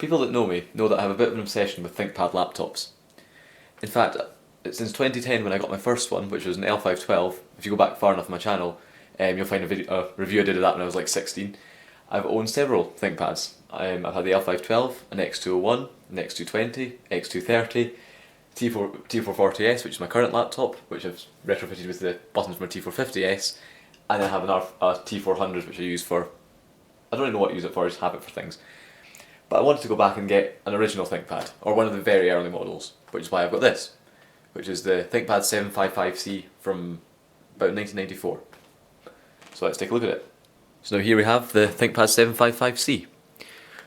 People that know me know that I have a bit of an obsession with ThinkPad laptops. In fact, since 2010 when I got my first one, which was an L512, if you go back far enough in my channel, you'll find a review I did of that when I was like 16. I've owned several ThinkPads. I've had the L512, an X201, an X220, X230, T440S, which is my current laptop, which I've retrofitted with the buttons from a T450S, and then I have a T400, which I use for, I don't really know what I use it for, I just have it for things. But I wanted to go back and get an original ThinkPad, or one of the very early models, which is why I've got this, which is the ThinkPad 755C from about 1994. So let's take a look at it. So now here we have the ThinkPad 755C.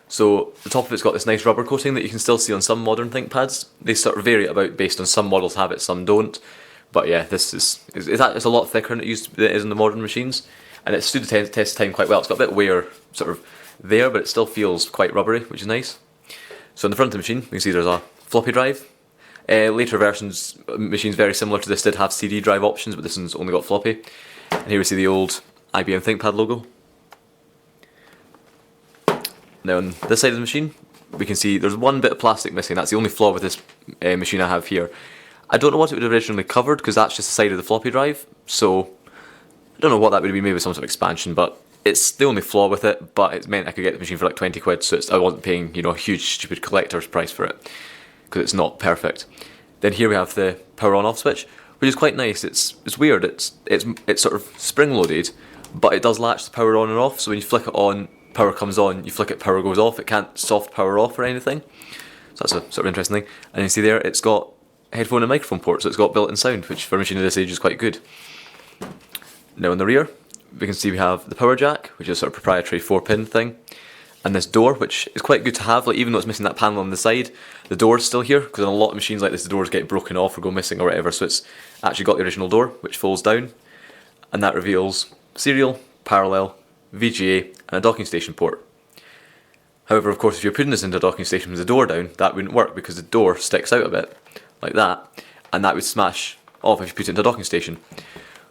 So the top of it's got this nice rubber coating that you can still see on some modern ThinkPads. They sort of vary about based on some models have it, some don't. But yeah, this it's a lot thicker than it is in the modern machines, and it stood the test of time quite well. It's got a bit of wear sort of there, but it still feels quite rubbery, which is nice. So in the front of the machine, you can see there's a floppy drive. Later versions, machines very similar to this did have CD drive options, but this one's only got floppy. And here we see the old IBM ThinkPad logo. Now on this side of the machine, we can see there's one bit of plastic missing. That's the only flaw with this machine I have here. I don't know what it would have originally covered, because that's just the side of the floppy drive, so I don't know what that would be, maybe some sort of expansion, but it's the only flaw with it. But it meant I could get the machine for like 20 quid, so I wasn't paying, a huge stupid collector's price for it, because it's not perfect. Then here we have the power on off switch, which is quite nice. It's weird, it's sort of spring loaded, but it does latch the power on and off, so when you flick it on, power comes on, you flick it, power goes off. It can't soft power off or anything, so that's a sort of interesting thing. And you see there, it's got headphone and microphone ports, so it's got built-in sound, which for a machine of this age is quite good. Now in the rear, we can see we have the power jack, which is a sort of proprietary 4-pin thing, and this door, which is quite good to have. Like, even though it's missing that panel on the side, the door's still here, because on a lot of machines like this, the doors get broken off or go missing or whatever, so it's actually got the original door, which folds down, and that reveals serial, parallel, VGA, and a docking station port. However, of course, if you're putting this into a docking station with the door down, that wouldn't work, because the door sticks out a bit, like that, and that would smash off if you put it into a docking station.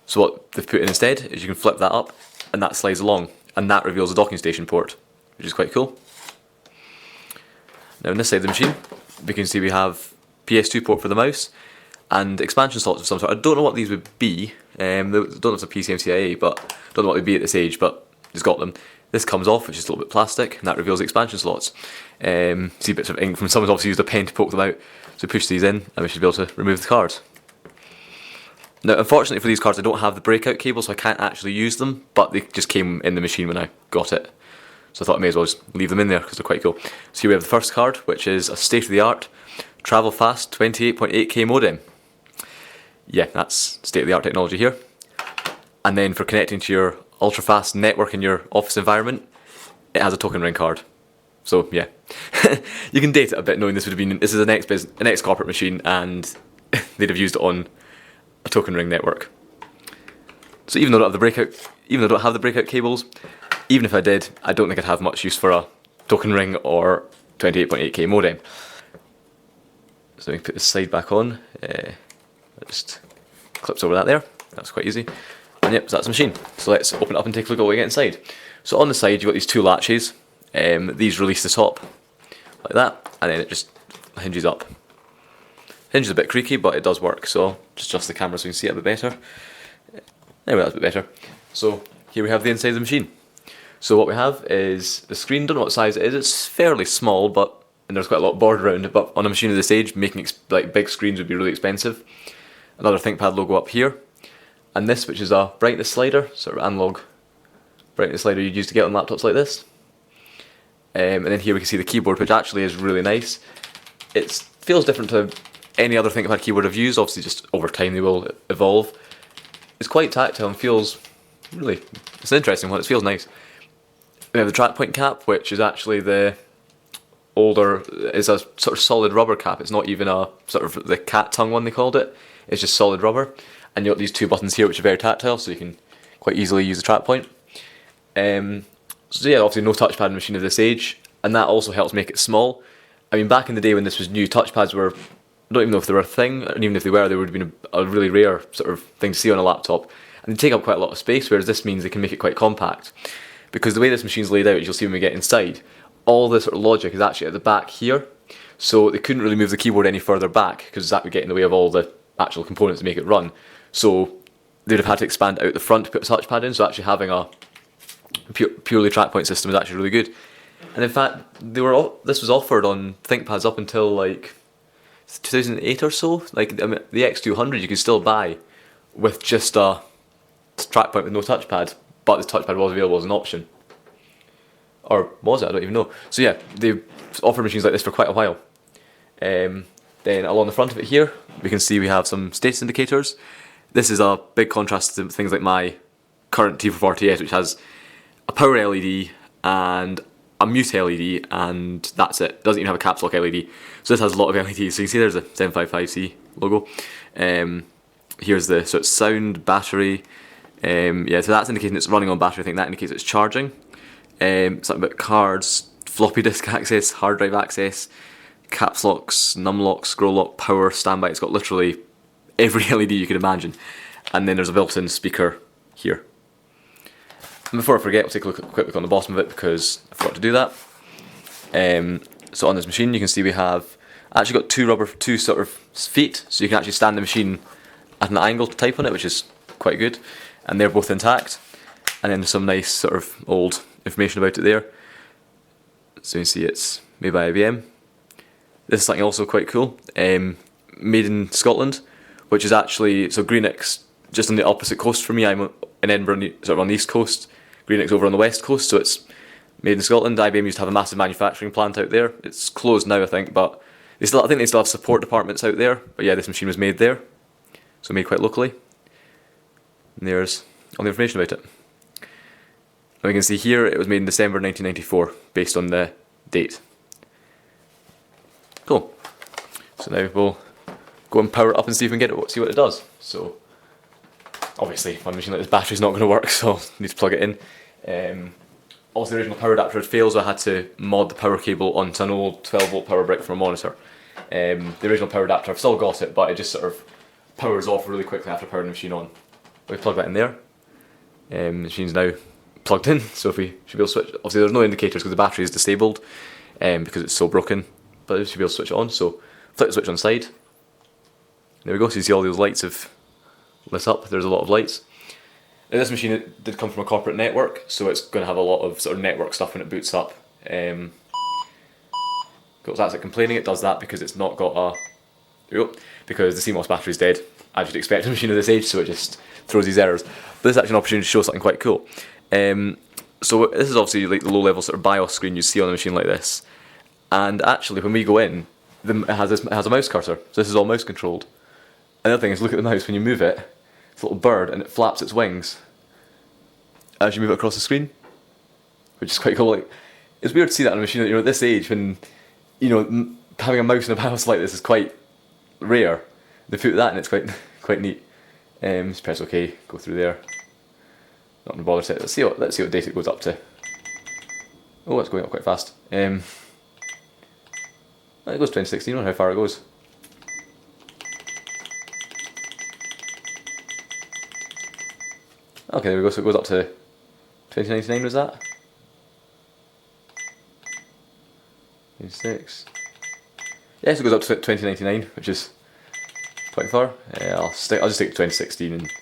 So what they've put in instead is you can flip that up, and that slides along, and that reveals a docking station port, which is quite cool. Now on this side of the machine, we can see we have PS2 port for the mouse, and expansion slots of some sort. I don't know what these would be, I don't know if it's a PCMCIA, but I don't know what they'd be at this age, but it's got them. This comes off, which is a little bit plastic, and that reveals the expansion slots. See bits of ink from someone's obviously used a pen to poke them out, so push these in, and we should be able to remove the cards. Now, unfortunately for these cards, I don't have the breakout cable, so I can't actually use them, but they just came in the machine when I got it. So I thought I may as well just leave them in there, because they're quite cool. So here we have the first card, which is a state-of-the-art, travel fast 28.8K modem. Yeah, that's state-of-the-art technology here. And then for connecting to your ultra-fast network in your office environment, it has a token ring card. So yeah, you can date it a bit, knowing this is an ex-corporate machine, and they'd have used it on a token ring network. So even though I don't have the breakout cables, even if I did, I don't think I'd have much use for a token ring or 28.8K modem. So we can put this side back on. It just clips over that there. That's quite easy. And yep, so that's the machine. So let's open it up and take a look at what we get inside. So on the side, you've got these two latches. These release the top like that, and then it just hinges up. Hinge is a bit creaky, but it does work, so I'll just adjust the camera so you can see it a bit better. Anyway, that's a bit better. So here we have the inside of the machine. So what we have is the screen. Don't know what size it is. It's fairly small, and there's quite a lot of board around it, but on a machine of this age, making like big screens would be really expensive. Another ThinkPad logo up here, and this, which is a brightness slider, sort of analog brightness slider you'd use to get on laptops like this. And then here we can see the keyboard, which actually is really nice. It feels different to any other ThinkPad keyboard I've used. Obviously, just over time they will evolve. It's quite tactile and feels really, it's an interesting one. It feels nice. We have the trackpoint cap, which is actually the older, is a sort of solid rubber cap. It's not even a sort of the cat tongue one they called it. It's just solid rubber. And you've got these two buttons here, which are very tactile, so you can quite easily use the trackpoint. So yeah, obviously no touchpad machine of this age, and that also helps make it small. I mean, back in the day when this was new, touchpads were, I don't even know if they were a thing, and even if they were, they would have been a really rare sort of thing to see on a laptop, and they take up quite a lot of space, whereas this means they can make it quite compact. Because the way this machine's laid out, as you'll see when we get inside, all the sort of logic is actually at the back here, so they couldn't really move the keyboard any further back because that would get in the way of all the actual components to make it run. So they'd have had to expand out the front to put a touchpad in, so actually having a purely trackpoint system is actually really good. And in fact, this was offered on ThinkPads up until like 2008 or so. Like, I mean, the X200 you could still buy with just a trackpoint with no touchpad, but the touchpad was available as an option. Or was it? I don't even know. So yeah, they offered machines like this for quite a while. Then along the front of it here, we can see we have some status indicators. This is a big contrast to things like my current T440S, which has a power LED and a mute LED, and that's it. It doesn't even have a caps lock LED. So this has a lot of LEDs. So you can see there's a 755C logo. Here's the sort of sound, battery. Yeah, so that's indicating it's running on battery. I think that indicates it's charging. Something about cards, floppy disk access, hard drive access, caps locks, num lock, scroll lock, power, standby. It's got literally every LED you could imagine. And then there's a built-in speaker here. And before I forget, we'll take a quick look on the bottom of it because I forgot to do that. So on this machine you can see we have actually got two sort of feet, so you can actually stand the machine at an angle to type on it, which is quite good. And they're both intact. And then there's some nice sort of old information about it there. So you can see it's made by IBM. This is something also quite cool. Made in Scotland, which is actually, so Greenix, just on the opposite coast from me. I'm in Edinburgh, sort of on the east coast. Greenix over on the west coast, so it's made in Scotland. IBM used to have a massive manufacturing plant out there. It's closed now, I think, but I think they still have support departments out there. But yeah, this machine was made there, so made quite locally. And there's all the information about it. And we can see here it was made in December 1994, based on the date. Cool. So now we'll go and power it up and see if we can see what it does. So obviously, my machine like this battery's not going to work, so I need to plug it in. Also, the original power adapter had failed, so I had to mod the power cable onto an old 12-volt power brick from a monitor. The original power adapter, I've still got it, but it just sort of powers off really quickly after powering the machine on. We plug that in there. The machine's now plugged in, so if we should be able to switch. Obviously, there's no indicators because the battery is disabled because it's so broken, but we should be able to switch it on. So, flick the switch on the side. There we go, so you see all those lights have lit up. There's a lot of lights. Now, this machine did come from a corporate network, so it's going to have a lot of sort of network stuff when it boots up. That's it complaining, it does that because it's not got a... There we go. Because the CMOS battery is dead, as you'd expect a machine of this age, so it just throws these errors. But this is actually an opportunity to show something quite cool. So this is obviously like the low-level sort of BIOS screen you see on a machine like this. And actually, when we go in, it has a mouse cursor, so this is all mouse controlled. Another thing is, look at the mouse when you move it. It's a little bird and it flaps its wings as you move it across the screen, which is quite cool. Like, it's weird to see that on a machine at this age when having a mouse in a BIOS like this is quite rare. They put that and it's quite neat. Just press OK, go through there. Not gonna bother set. Let's see what date it goes up to. Oh, it's going up quite fast. It goes 2016. I wonder how far it goes. Okay, there we go. So it goes up to 2099. Was that? 26. Yes, it goes up to 2099, which is quite far. I'll just stick to 2016, and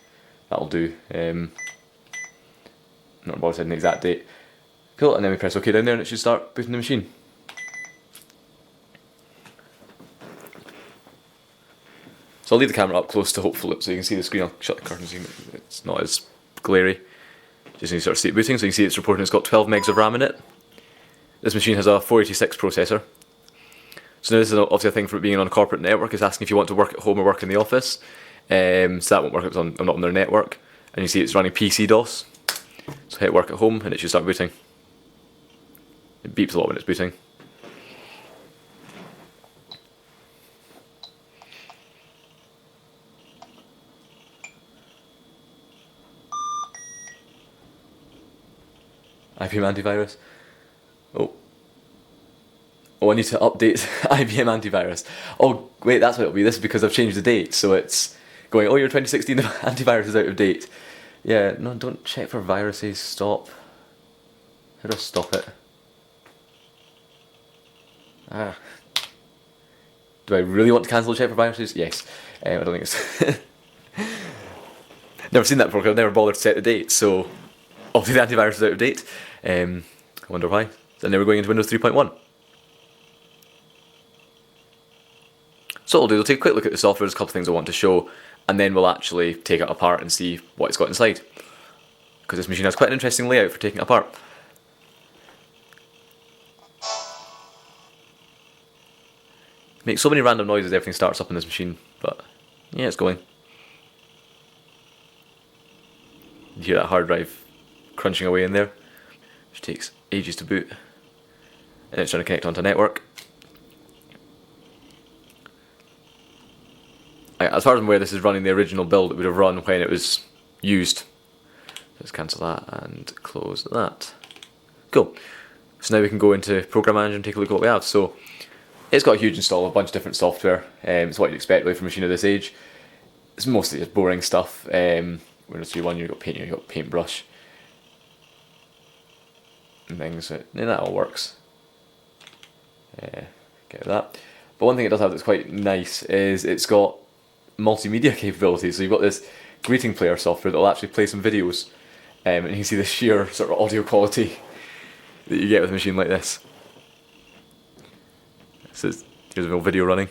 that'll do. Not bothered setting the exact date. Cool, and then we press OK down there, and it should start booting the machine. So I'll leave the camera up close to hopefully so you can see the screen. I'll shut the curtains so it's not as glary. Just need to sort of see it booting, so you can see it's reporting it's got 12 megs of RAM in it. This machine has a 486 processor. So now this is obviously a thing for it being on a corporate network. It's asking if you want to work at home or work in the office. So that won't work if I'm not on their network. And you see it's running PC DOS. So hit work at home and it should start booting. It beeps a lot when it's booting. IBM antivirus. Oh, I need to update IBM antivirus. Oh, wait, that's what it'll be. This is because I've changed the date, so it's going, oh, your 2016 antivirus is out of date. Yeah, no, don't check for viruses. Stop. How do I stop it? Do I really want to cancel a check for viruses? Yes. I don't think it's... Never seen that before, I've never bothered to set the date, so obviously the antivirus is out of date. I wonder why. So now we're going into Windows 3.1. So what we'll do, we'll take a quick look at the software, there's a couple of things I want to show, and then we'll actually take it apart and see what it's got inside. Because this machine has quite an interesting layout for taking it apart. Makes so many random noises, everything starts up in this machine, but yeah, it's going. You hear that hard drive crunching away in there, which takes ages to boot. And it's trying to connect onto a network. As far as I'm aware, this is running the original build it would have run when it was used. Let's cancel that and close that. Cool. So now we can go into Program Manager and take a look at what we have. So it's got a huge install of a bunch of different software. It's what you'd expect really from a machine of this age. It's mostly just boring stuff. Windows 3.1, you've got Paint, you've got Paintbrush and things. And that all works. Get that. But one thing it does have that's quite nice is it's got multimedia capabilities. So you've got this greeting player software that will actually play some videos, and you can see the sheer sort of audio quality that you get with a machine like this. So here's a little video running.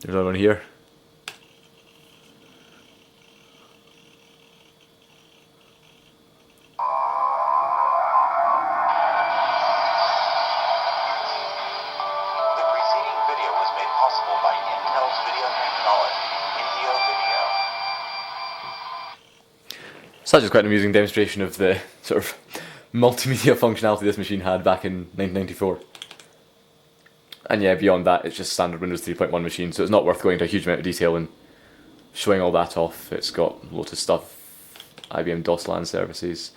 There's another one here. So that's just quite an amusing demonstration of the sort of multimedia functionality this machine had back in 1994. And yeah, beyond that, it's just a standard Windows 3.1 machine, so it's not worth going into a huge amount of detail and showing all that off. It's got loads of stuff, IBM DOS LAN services.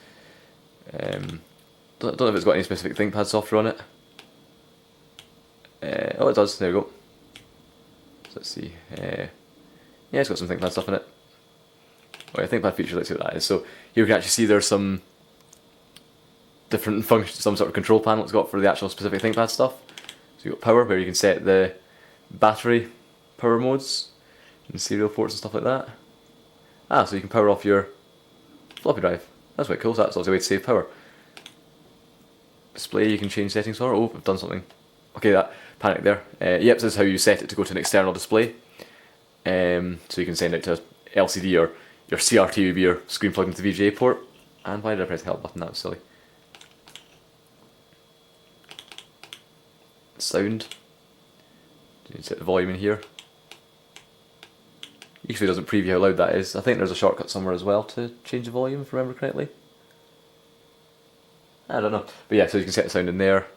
Don't know if it's got any specific ThinkPad software on it. Oh, it does. There we go. So let's see. Yeah, it's got some ThinkPad stuff in it. Oh yeah, ThinkPad feature. Let's see what that is. So here we can actually see there's some different functions, some sort of control panel it's got for the actual specific ThinkPad stuff. So you've got power, where you can set the battery power modes and serial ports and stuff like that. So you can power off your floppy drive. That's quite cool. So that's also a way to save power. Display, you can change settings for. Oh, I've done something. Okay, that panic there. Yep, so this is how you set it to go to an external display. So you can send it to LCD, or your CRT would be your screen plugged into the VGA port. And why did I press the help button? That was silly. Sound. You can set the volume in here. Usually it doesn't preview how loud that is. I think there's a shortcut somewhere as well to change the volume, if I remember correctly. I don't know. But yeah, so you can set the sound in there.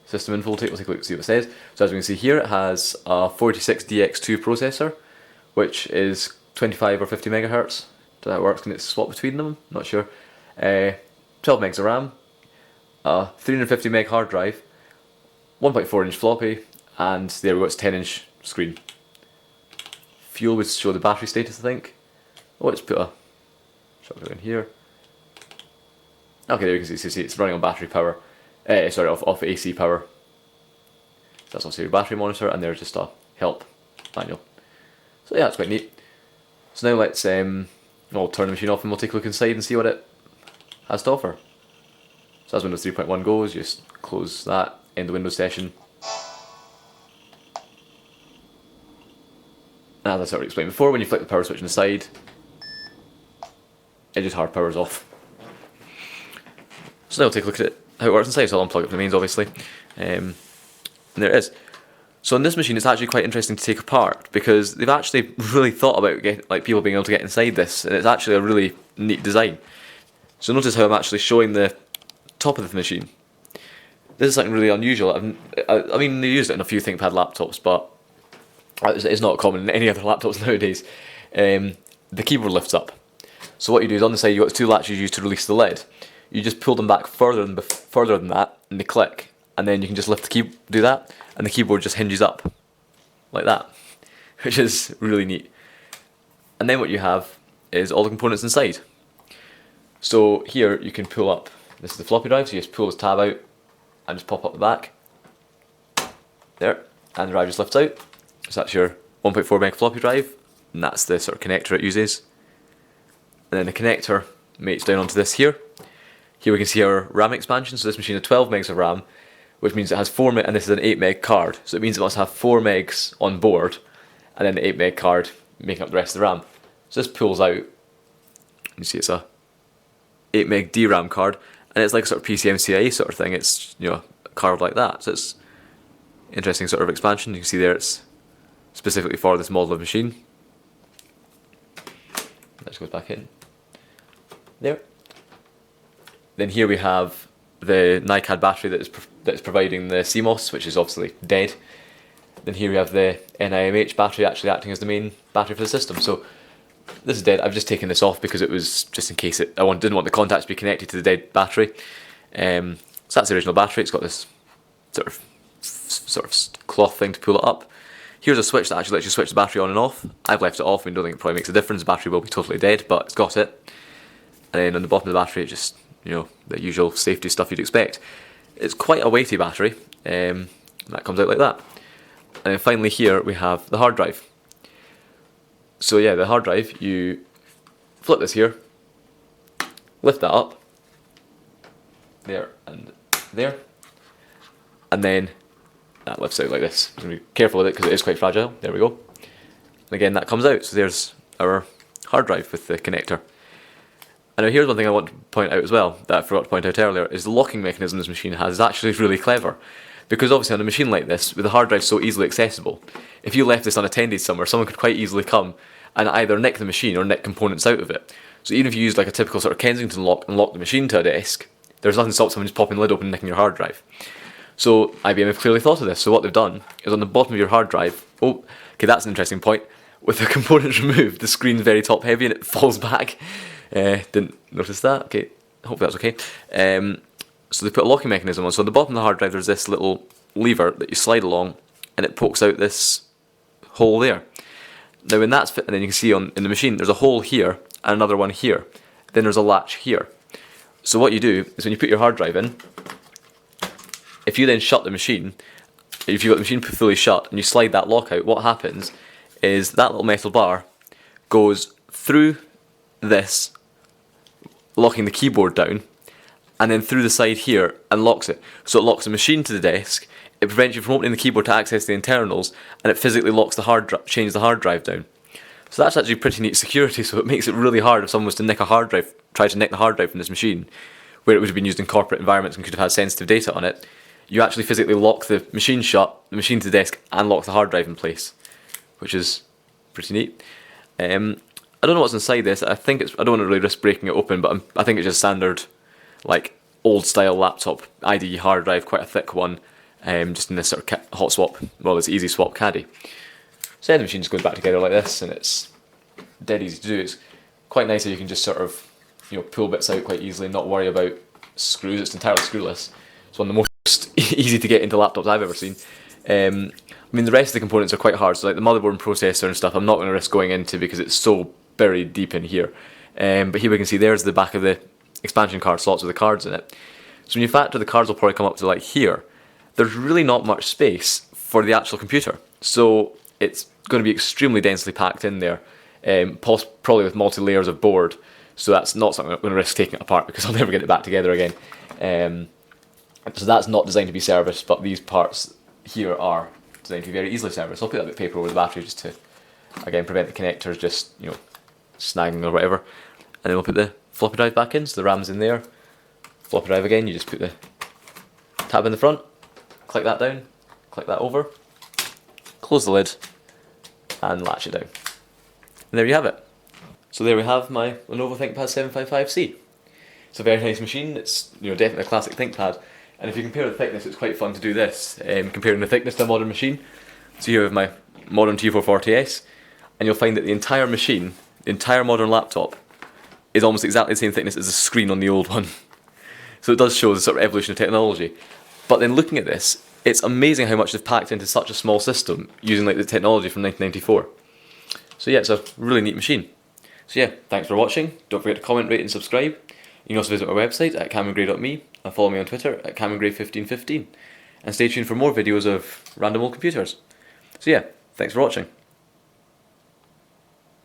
System info, we'll take a look and see what it says. So as we can see here, it has a 46DX2 processor, which is 25 or 50 megahertz. So that works. Can it swap between them? Not sure. 12 megs of RAM. 350 meg hard drive, 1.4 inch floppy, and there we go, it's 10-inch screen. Fuel would show the battery status, I think. Oh, let's put a shotgun in here. Okay, there you can see it's running on battery power. Sorry, off AC power. So that's also your battery monitor, and there's just a help manual. So yeah, that's quite neat. So now let's we'll turn the machine off and we'll take a look inside and see what it has to offer. So as Windows 3.1 goes, just close that, end the Windows session. And as I already explained before, when you flick the power switch on the side, it just hard powers off. So now we'll take a look at how it works inside. So I'll unplug it from the mains, obviously. And there it is. So on this machine, it's actually quite interesting to take apart, because they've actually really thought about people being able to get inside this, and it's actually a really neat design. So notice how I'm actually showing the top of the machine. This is something really unusual. I mean, they used it in a few ThinkPad laptops, but it's not common in any other laptops nowadays. The keyboard lifts up. So what you do is on the side you've got the two latches used to release the lid. You just pull them back further than that, and they click, and then you can just lift the do that, and the keyboard just hinges up like that, which is really neat. And then what you have is all the components inside. So here you can pull up, this is the floppy drive, so you just pull this tab out and just pop up the back. There, and the drive just lifts out. So that's your 1.4 meg floppy drive, and that's the sort of connector it uses. And then the connector mates down onto this here. Here we can see our RAM expansion, so this machine has 12 megs of RAM, which means it has 4 meg, and this is an 8 meg card, so it means it must have 4 megs on board, and then the 8 meg card making up the rest of the RAM. So this pulls out, you see it's a 8 meg DRAM card, and it's like a sort of PCMCIe sort of thing. It's, you know, a card like that, so it's interesting sort of expansion. You can see there it's specifically for this model of machine. That just goes back in there. Then here we have the NiCad battery that is providing the CMOS, which is obviously dead. Then here we have the NIMH battery actually acting as the main battery for the system. So this is dead. I've just taken this off because it was just in case didn't want the contacts to be connected to the dead battery. So that's the original battery. It's got this sort of cloth thing to pull it up. Here's a switch that actually lets you switch the battery on and off. I've left it off. I don't think it probably makes a difference. The battery will be totally dead, but it's got it. And then on the bottom of the battery, it just, you know, the usual safety stuff you'd expect. It's quite a weighty battery. That comes out like that. And then finally here we have the hard drive. So yeah, the hard drive, you flip this here, lift that up, there and there, and then that lifts out like this. So be careful with it because it is quite fragile. There we go. And again, that comes out. So there's our hard drive with the connector. And now here's one thing I want to point out as well, that I forgot to point out earlier, is the locking mechanism this machine has is actually really clever. Because obviously on a machine like this, with the hard drive so easily accessible, if you left this unattended somewhere, someone could quite easily come and either nick the machine or nick components out of it. So even if you used like a typical sort of Kensington lock and lock the machine to a desk, there's nothing to stop someone just popping the lid open and nicking your hard drive. So IBM have clearly thought of this. So what they've done is on the bottom of your hard drive, oh, okay, that's an interesting point. With the components removed, the screen's very top heavy and it falls back. Didn't notice that. Okay, hopefully that's okay. So they put a locking mechanism on. So on the bottom of the hard drive, there's this little lever that you slide along, and it pokes out this hole there. Now when that's fit, and then you can see in the machine, there's a hole here and another one here. Then there's a latch here. So what you do is when you put your hard drive in, if you then shut the machine, if you've got the machine fully shut and you slide that lock out, what happens is that little metal bar goes through this, locking the keyboard down, and then through the side here and locks it. So it locks the machine to the desk, it prevents you from opening the keyboard to access the internals, and it physically locks the changes the hard drive down. So that's actually pretty neat security, so it makes it really hard if someone was to nick a hard drive, try to nick the hard drive from this machine, where it would have been used in corporate environments and could have had sensitive data on it. You actually physically lock the machine shut, the machine to the desk, and lock the hard drive in place, which is pretty neat. I don't know what's inside this. I think I don't want to really risk breaking it open, but I think it's just standard, like old style laptop IDE hard drive, quite a thick one, just in this sort of hot swap, well, this easy swap caddy. So yeah, the machine just goes back together like this, and it's dead easy to do. It's quite nice that you can just sort of, you know, pull bits out quite easily and not worry about screws. It's entirely screwless. It's one of the most easy to get into laptops I've ever seen. I mean, the rest of the components are quite hard, so like the motherboard and processor and stuff I'm not going to risk going into because it's so buried deep in here. But here we can see there's the back of the expansion card slots with the cards in it. So when you factor the cards will probably come up to like here, there's really not much space for the actual computer. So it's going to be extremely densely packed in there, probably with multi-layers of board. So that's not something I'm going to risk taking it apart because I'll never get it back together again. So that's not designed to be serviced, but these parts here are designed to be very easily serviced. I'll put that bit of paper over the battery just to, again, prevent the connectors just, you know, snagging or whatever. And then we'll put the floppy drive back in, so the RAM's in there. Floppy drive again, you just put the tab in the front, click that down, click that over, close the lid, and latch it down. And there you have it. So there we have my Lenovo ThinkPad 755C. It's a very nice machine. It's, you know, definitely a classic ThinkPad. And if you compare the thickness, it's quite fun to do this, comparing the thickness to a modern machine. So here we have my modern T440S, and you'll find that the entire machine, the entire modern laptop, is almost exactly the same thickness as the screen on the old one. So it does show the sort of evolution of technology. But then looking at this, it's amazing how much they've packed into such a small system using like the technology from 1994. So yeah, it's a really neat machine. So yeah, thanks for watching. Don't forget to comment, rate and subscribe. You can also visit my website at camengray.me and follow me on Twitter at camengray1515. And stay tuned for more videos of random old computers. So yeah, thanks for watching.